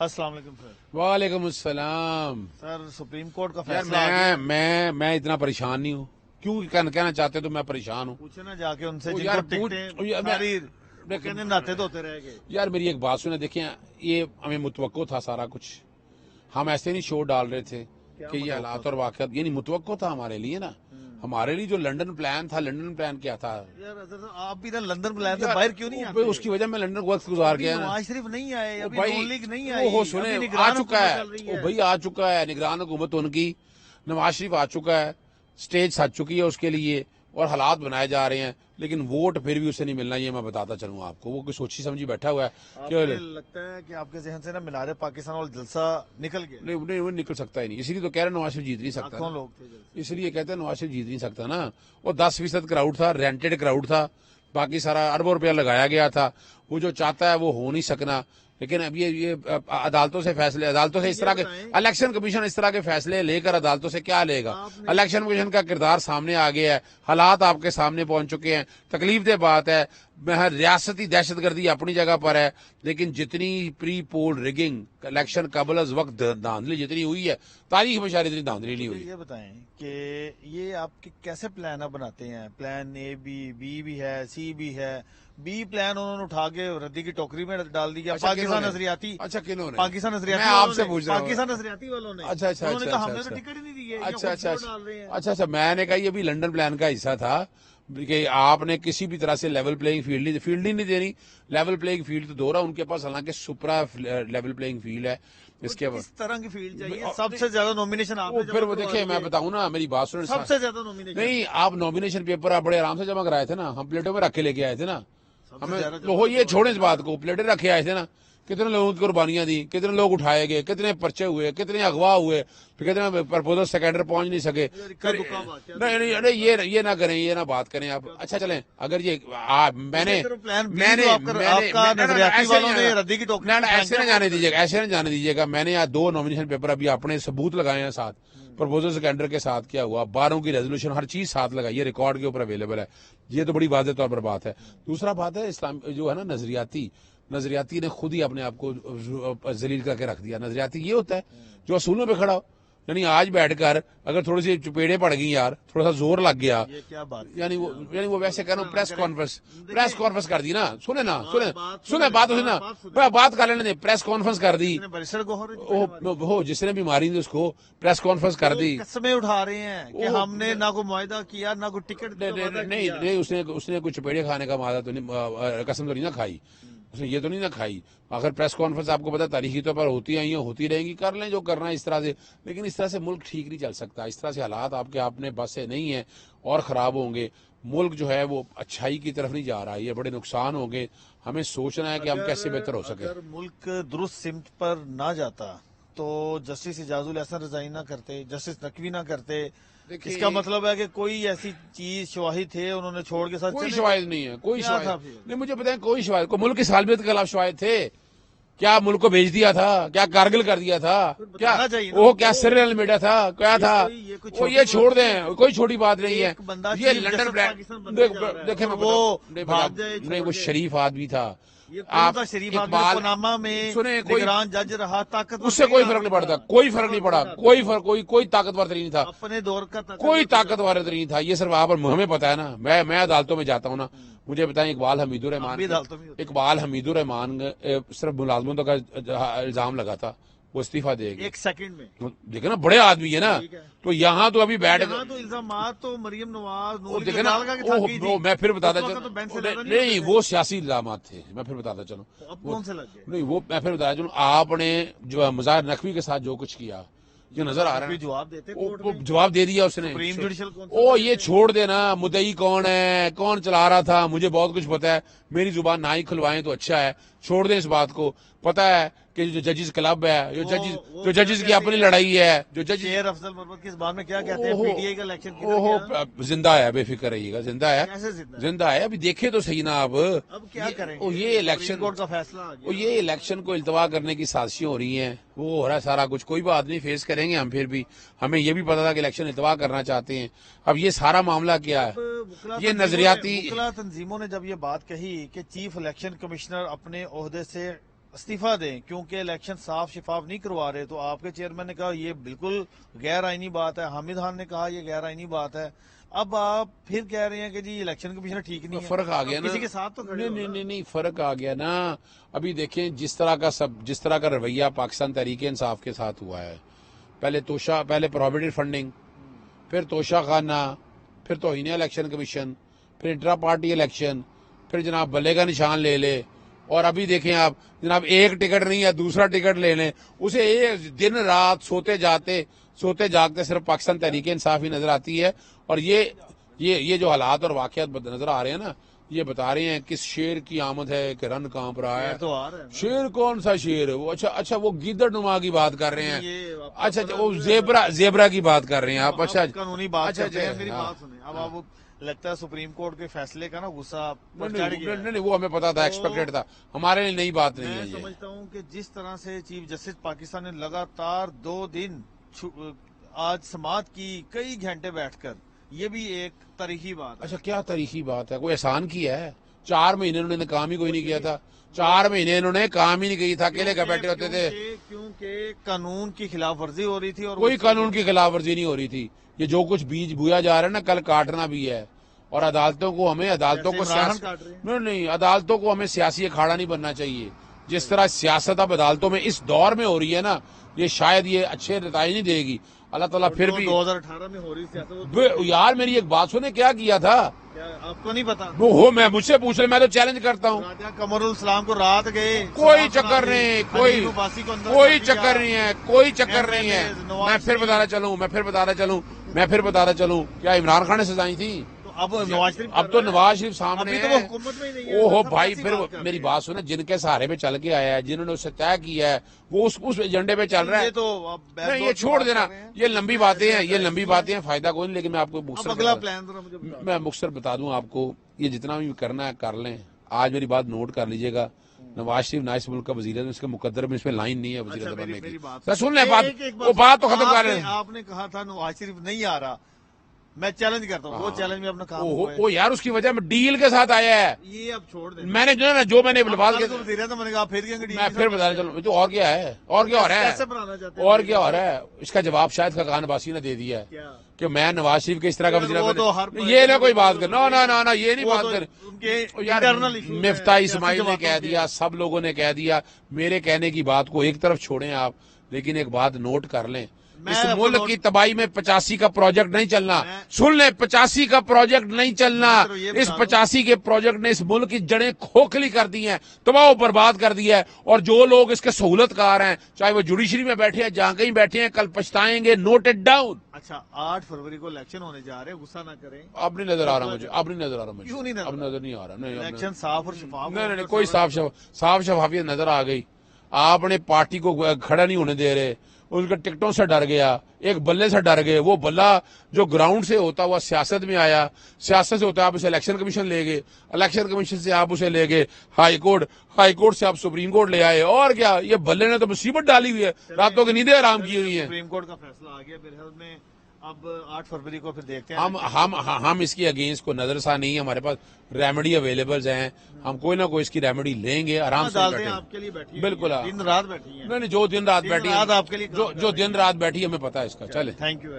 السلام علیکم سر. وعلیکم السلام. سر سپریم کورٹ کا یار فیصلہ میں اتنا پریشان نہیں ہوں. کیوں کہنا چاہتے تو میں پریشان ہوں. پوچھے نا جا کے ان سے یار ناتے دھوتے رہ گئے. یار میری ایک بات سنیں. دیکھیں یہ ہمیں متوقع تھا سارا کچھ. ہم ایسے نہیں شو ڈال رہے تھے کہ یہ حالات اور واقعات یعنی متوقع تھا ہمارے لیے نا. ہمارے لیے جو لنڈن پلان تھا, لنڈن پلان کیا تھا یار آپ بھی لندن پلان سے باہر کیوں نہیں آتے؟ اس کی وجہ میں لندن وقت گزار گیا. نواز شریف نہیں آئے, بھائی نہیں آئے, سنیں آ چکا ہے. بھائی آ چکا ہے نگران حکومت ان کی. نواز شریف آ چکا ہے, سٹیج سج چکی ہے اس کے لیے اور حالات بنائے جا رہے ہیں, لیکن ووٹ پھر بھی اسے نہیں ملنا. یہ میں بتاتا چلوں آپ کو. وہ کوئی سوچی سمجھی بیٹھا ہوا ہے. لگتا ہے کہ آپ کے ذہن سے نا مینار پاکستان اور جلسہ نکل گیا. نہیں وہ نکل سکتا ہی نہیں. اسی لیے تو کہہ رہے نواز شریف جیت نہیں سکتا. لوگ تھے اس لیے کہتے ہیں نواز شریف جیت نہیں سکتا نا. وہ 10% کراؤڈ تھا, رینٹڈ کراؤڈ تھا, باقی سارا اربوں روپیہ لگایا گیا تھا. وہ جو چاہتا ہے وہ ہو نہیں سکنا. لیکن اب یہ عدالتوں سے فیصلے, عدالتوں سے اس طرح کے الیکشن کمیشن اس طرح کے فیصلے لے کر عدالتوں سے کیا لے گا. الیکشن کمیشن کا کردار سامنے آ گیا ہے, حالات آپ کے سامنے پہنچ چکے ہیں. تکلیف دہ بات ہے. ریاستی دہشت گردی اپنی جگہ پر ہے, لیکن جتنی پری پول ریگنگ الیکشن قبل از وقت دھاندلی جتنی ہوئی ہے تاریخ میں شاید اتنی دھاندلی نہیں ہوئی. یہ بتائیں کہ یہ آپ کے کیسے پلان آپ بناتے ہیں؟ پلان اے بی بھی ہے, سی بھی ہے. بی پلان انہوں نے اٹھا کے ردی کی ٹوکری میں ڈال دیا. پاکستان نظریاتی. اچھا کنہوں نے؟ پاکستان نظریاتی. میں آپ سے پوچھ رہا ہوں. پاکستان نظریاتی والوں نے. اچھا ہم نے تو ٹکٹ ہی نہیں دی ہے. اچھا میں نے کہا یہ بھی لنڈن پلان کا حصہ تھا کہ آپ نے کسی بھی طرح سے لیول پلئنگ فیلڈ ہی نہیں دینی. لیول پلئنگ فیلڈ تو دو رہا ان کے پاس, حالانکہ سپرا لیول پلئنگ فیلڈ ہے. اس کے اس طرح کی فیلڈ چاہیے. سب سے زیادہ نومینیشن آپ نے پھر وہ دیکھیں میں بتاؤں نا, میری بات سنیں. سب سے زیادہ نومینیشن نہیں, آپ نومینیشن پیپر آپ بڑے آرام سے جمع کرائے تھے نا. ہم پلیٹوں میں رکھ کے لے کے آئے تھے نا. ہمیں یہ چھوڑیں اس بات کو. پلیٹیں رکھے آئے تھے نا. کتنے لوگوں کی قربانیاں دی, کتنے لوگ اٹھائے گئے, کتنے پرچے ہوئے, کتنے اغوا ہوئے, پھر کتنے پرپوزل سیکنڈر پہنچ نہیں سکے. نہیں یہ نہ کریں, یہ نہ بات کریں آپ. اچھا چلیں, اگر یہ ایسے نہ جانے دیجیے گا. میں نے یہاں 2 نومینیشن پیپر ابھی اپنے ثبوت لگائے ہیں ساتھ. پرپوزل سیکنڈر کے ساتھ کیا ہوا, 12 کی ریزولوشن, ہر چیز ساتھ لگائی ہے, ریکارڈ کے اوپر اویلیبل ہے. یہ تو بڑی واضح طور پر بات ہے. دوسرا بات ہے اسلام جو ہے نا نظریاتی نے خود ہی اپنے آپ کو ذلیل کر کے رکھ دیا. نظریاتی یہ ہوتا ہے جو اصولوں پہ کھڑا ہو. یعنی آج بیٹھ کر اگر تھوڑی سی چپیڑیں پڑ گئی یار, تھوڑا سا زور لگ گیا, یعنی وہ ویسے کہہ رہا ہوں پریس کانفرنس کر دی نا. سنیں بات کر لینے دیں. پریس کانفرنس کر دی جس نے بیماری دی اس کو پریس کانفرنس کر دی. قسمیں اٹھا رہے ہیں کہ ہم نے نہ کوئی معاہدہ کیا نہ کوئی ٹکٹ. نہیں اس نے کوئی چپیڑے کھانے کا معاہدہ تو نہیں, قسم تو نہیں نہ کھائی اس نے, یہ تو نہیں نہ کھائی. اگر پریس کانفرنس آپ کو پتا تاریخی طور پر ہوتی ہیں, ہوتی رہیں گی, کر لیں جو کرنا ہے اس طرح سے. لیکن اس طرح سے ملک ٹھیک نہیں چل سکتا. اس طرح سے حالات آپ کے اپنے بس سے نہیں ہیں اور خراب ہوں گے. ملک جو ہے وہ اچھائی کی طرف نہیں جا رہا ہے. یہ بڑے نقصان ہوں گے. ہمیں سوچنا ہے کہ ہم کیسے بہتر ہو سکے. اگر ملک درست سمت پر نہ جاتا تو جسٹس اعجاز الحسن ریزائن نہ کرتے, جسٹس نقوی نہ کرتے. اس کا مطلب ہے کہ کوئی ایسی چیز شواہد تھے انہوں نے چھوڑ کے ساتھ کوئی شواہد نہیں ہے. کوئی شواہد نہیں, مجھے پتا ہے کوئی شواہد. کو ملک کی سالمیت کے خلاف شواہد تھے کیا؟ ملک کو بھیج دیا تھا کیا؟ کارگل کر دیا تھا کیا؟ وہ کیا سیریل میڈیا تھا کیا تھا؟ وہ یہ چھوڑ دیں, کوئی چھوٹی بات نہیں ہے. یہ لنڈن دیکھیں نہیں, وہ شریف آدمی تھا. آپ پاناما میں جج رہا, طاقت اس سے کوئی فرق نہیں پڑتا. کوئی فرق نہیں پڑا. کوئی طاقتور ترین تھا. اپنے دور کا کوئی طاقتور ترین تھا. یہ صرف آپ ہمیں پتا ہے نا. میں عدالتوں میں جاتا ہوں نا. مجھے بتائیں اقبال حمید الرحمان صرف ملازمتوں کا الزام لگا تھا, وہ استعفیٰ دے گا 1 سیکنڈ میں. دیکھیں نا بڑے آدمی ہے نا. تو یہاں تو ابھی بیٹھ گئے تو الزامات تو مریم نواز دیکھیں نا. میں پھر بتاتا چلوں نہیں وہ سیاسی الزامات تھے. میں پھر بتاتا چلوں نہیں وہ میں پھر بتاتا چلوں. آپ نے جو مظاہر نقوی کے ساتھ جو کچھ کیا جو نظر آ رہا ہے, جواب دے دیا اس نے. یہ چھوڑ دینا. مدعی کون ہے, کون چلا رہا تھا, مجھے بہت کچھ پتا ہے. میری زبان نہ ہی کھلوائیں تو اچھا ہے. چھوڑ دیں اس بات کو. پتا ہے کہ جو ججز کلب ہے, جو ججز کی اپنی لڑائی ہے, جو جج افضل محمد کس بات میں کیا کہتے ہیں پی ٹی آئی کا الیکشن زندہ ہے, بے فکر رہیے گا, زندہ ہے. ابھی دیکھے تو صحیح نا. اب کیا کریں یہ الیکشن کورٹ کا فیصلہ, یہ الیکشن کو التوا کرنے کی سازشیں ہو رہی ہیں. وہ ہو رہا ہے سارا کچھ. کوئی بات نہیں, فیس کریں گے ہم. پھر بھی ہمیں یہ بھی پتا تھا کہ الیکشن التوا کرنا چاہتے ہیں. اب یہ سارا معاملہ کیا ہے, یہ نظریاتی تنظیموں نے جب یہ بات کہی کہ چیف الیکشن کمشنر اپنے عہدے سے استعفا دیں کیونکہ الیکشن صاف شفاف نہیں کروا رہے. تو آپ کے چیئرمین نے کہا یہ بالکل غیر آئینی بات ہے, حامد خان نے کہا یہ غیر آئینی بات ہے. اب آپ پھر کہہ رہے ہیں کہ جی الیکشن کمیشن ٹھیک نہیں ہے. فرق آ گیا نا, کسی کے ساتھ تو کھڑے ہو نا. نہیں فرق آ گیا نا. ابھی دیکھیں جس طرح کا رویہ پاکستان تحریک انصاف کے ساتھ ہوا ہے, پہلے پروہیبٹڈ فنڈنگ, پھر توشہ خانہ, پھر توہین الیکشن کمیشن, پھر انٹرا پارٹی الیکشن, پھر جناب بلے کا نشان لے لے, اور ابھی دیکھیں آپ جناب ایک ٹکٹ نہیں ہے دوسرا ٹکٹ لے لیں, اسے دن رات سوتے جاگتے صرف پاکستان تحریک انصاف ہی نظر آتی ہے. اور یہ جو حالات اور واقعات نظر آ رہے ہیں نا, یہ بتا رہے ہیں کس شیر کی آمد ہے کہ رن کانپ رہا ہے. تو آ رہا ہے نا. شیر کون سا شیر ہے وہ؟ اچھا وہ گیدڑ نما کی بات کر رہے ہیں. یہ آپ کو اچھا پتا وہ ہے زیبرا کی بات کر رہے ہیں آپ. اچھا قانونی بات اچھا کرتے ہیں. میری ہاں. بات سنیں. اب آپ لگتا ہے سپریم کورٹ کے فیصلے کا نا غصہ پر چڑھ گیا ہے. نہیں وہ ہمیں پتا تھا, ایکسپیکٹڈ تھا, ہمارے لیے نئی بات نہیں میں ہے یہ. سمجھتا ہوں کہ جس طرح سے چیف جسٹس پاکستان نے لگاتار 2 دن آج سماعت کی کئی گھنٹے بیٹھ کر, یہ بھی ایک تاریخی بات ہے. اچھا کیا تاریخی بات ہے؟ کوئی احسان کیا ہے؟ 4 مہینے انہوں نے کام ہی کوئی نہیں کیا تھا. 4 مہینے انہوں نے کام ہی نہیں کیا تھا, اکیلے کا بیٹھے ہوتے تھے. کیونکہ قانون کی خلاف ورزی ہو رہی تھی. اور کوئی قانون کی خلاف ورزی نہیں ہو رہی تھی. یہ جو کچھ بیج بویا جا رہا ہے نا, کل کاٹنا بھی ہے. اور عدالتوں کو ہمیں عدالتوں کو ہمیں سیاسی اکھاڑا نہیں بننا چاہیے. جس طرح سیاست اب عدالتوں میں اس دور میں ہو رہی ہے نا, یہ شاید یہ اچھے نتائج نہیں دے گی. اللہ تعالیٰ پھر بھی 2018 میں ہو رہی سیاست. یار میری ایک بات سنے, کیا کیا تھا آپ کو نہیں پتا؟ وہ میں مجھ سے پوچھ رہے, میں تو چیلنج کرتا ہوں. راجہ قمر الاسلام کو رات گئے, کوئی چکر نہیں, کوئی چکر نہیں ہے, کوئی چکر نہیں ہے. میں پھر بتانا چلوں کیا عمران خان نے سزائیں تھی؟ اب نواز شریف اب تو نواز شریف سامنے ابھی تو وہ حکومت میں ہی نہیں ہے. اوہو بھائی, پھر میری بات سنیں, جن کے سہارے پہ چل کے آیا ہے, جنہوں نے اسے طے کیا ہے, وہ اس ایجنڈے پہ چل رہا ہے. یہ تو نہیں, یہ چھوڑ دینا, یہ لمبی باتیں ہیں, فائدہ کوئی نہیں. لیکن میں آپ کو اگلا پلان ذرا مجھے بتاؤ. میں مختصر بتا دوں آپ کو, یہ جتنا بھی کرنا ہے کر لیں. آج میری بات نوٹ کر لیجئے گا, نواز شریف نائب ملک کا وزیر ہے, اس کے مقدر میں اس میں لائن نہیں ہے وزیر اعظم بننے کی. سن لیں بات, وہ بات تو ختم کر لیں. آپ نے کہا تھا نواز شریف نہیں آ رہا, میں چیلنج کرتا ہوں, وہ چیلنج میں اپنا کام وہ یار اس کی وجہ میں ڈیل کے ساتھ آیا ہے. یہ اب چھوڑ دیں. میں نے جو میں نے لفاظ کے میں نے کہا میں پھر بتانا چلوں تو اور کیا ہے, اور کیا ہو رہا ہے, اور کیا ہو رہا ہے. اس کا جواب شاید خاقان عباسی نے دے دیا ہے کہ میں نواز شریف کے اس طرح کا وزیر. یہ نہ کوئی بات کر, نہ یہ نہیں بات کر. مفتاح اسماعیل نے کہہ دیا, سب لوگوں نے کہہ دیا. میرے کہنے کی بات کو ایک طرف چھوڑیں آپ, لیکن ایک بات نوٹ کر لیں, اس ملک کی تباہی میں 85 کا پروجیکٹ نہیں چلنا. سن لیں, 85 کا پروجیکٹ نہیں چلنا. اس 85 کے پروجیکٹ نے اس ملک کی جڑیں کھوکھلی کر دی ہیں, تباہ و برباد کر دیا ہے. اور جو لوگ اس کے سہولت کار ہیں, چاہے وہ جوڈیشری میں بیٹھے ہیں, جہاں کہیں بیٹھے ہیں, کل پچھتائیں گے. Note it down. اچھا 8 فروری کو الیکشن ہونے جا رہے ہیں, غصہ نہ کریں. اب نہیں نظر آ رہا مجھے, اب نہیں نظر آ رہا مجھے, کیوں نہیں اب نظر نہیں آ رہا. الیکشن صاف اور شفاف. نہیں, کوئی صاف شفافیت نظر آ گئی. آپ نے پارٹی کو کھڑا نہیں ہونے دے رہے, ان کے ٹکٹوں سے ڈر گیا, ایک بلے سے ڈر گئے. وہ بلہ جو گراؤنڈ سے ہوتا ہوا سیاست میں آیا, سیاست سے ہوتا ہے آپ اسے الیکشن کمیشن لے گئے, الیکشن کمیشن سے آپ اسے لے گئے ہائی کورٹ سے آپ سپریم کورٹ لے آئے. اور کیا, یہ بلے نے تو مصیبت ڈالی ہوئی ہے, راتوں کی نیندیں آرام کی ہوئی ہیں. سپریم کورٹ کا فیصلہ آ گیا میرے خیال میں. اب 8 فروری کو پھر دیکھتے ہیں. ہم اس کی اگینسٹ کو نظر سا نہیں ہے, ہمارے پاس ریمیڈی اویلیبل ہیں. ہم کوئی نہ کوئی اس کی ریمیڈی لیں گے, آرام سے آپ کے لیے بیٹھی ہیں, بالکل دن رات بیٹھی ہیں. نہیں, جو دن رات بیٹھی آپ کے لیے جو دن رات بیٹھی ہمیں پتا ہے اس کا. چلے, تھینک یو.